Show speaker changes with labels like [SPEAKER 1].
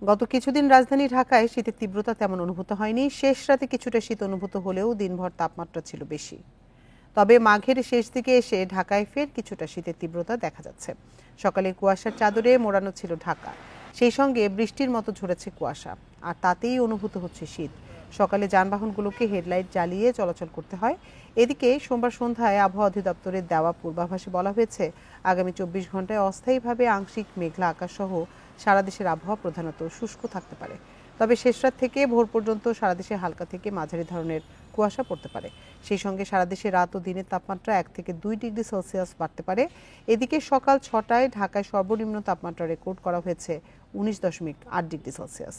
[SPEAKER 1] গত কিছুদিন রাজধানী ঢাকায় শীতের তীব্রতা তেমন অনুভূত হয়নি। শেষ রাতে কিছুটা শীত অনুভূত হলেও দিনভর তাপমাত্রা ছিল বেশি। তবে মাঘের শেষ দিকে এসে ঢাকায় ফের কিছুটা শীতের তীব্রতা দেখা যাচ্ছে। সকালে কুয়াশার চাদরে মোড়ানো ছিল ঢাকা, সেই সঙ্গে বৃষ্টির মতো ঝরেছে কুয়াশা, আর তাতেই অনুভূত হচ্ছে শীত। সকালে যানবাহনগুলোকে হেডলাইট জ্বালিয়ে চলাচল করতে হয়। এদিকে সোমবার সন্ধ্যায় আবহাওয়া অধিদপ্তরের দেওয়া পূর্বাভাসে বলা হয়েছে, আগামী 24 ঘন্টায় অস্থায়ীভাবে আংশিক মেঘলা আকাশ সহ সারা দেশের আবহাওয়া প্রধানত শুষ্ক থাকতে পারে। তবে শেষ রাত থেকে ভোর পর্যন্ত সারা দেশে হালকা থেকে মাঝারি ধরনের কুয়াশা পড়তে পারে। সেই সঙ্গে সারা দেশে রাত ও দিনের তাপমাত্রা 1 থেকে 2 ডিগ্রি সেলসিয়াস বাড়তে পারে। এদিকে সকাল 6টায় ঢাকায় সর্বনিম্ন তাপমাত্রা রেকর্ড করা হয়েছে 19.8 ডিগ্রি সেলসিয়াস।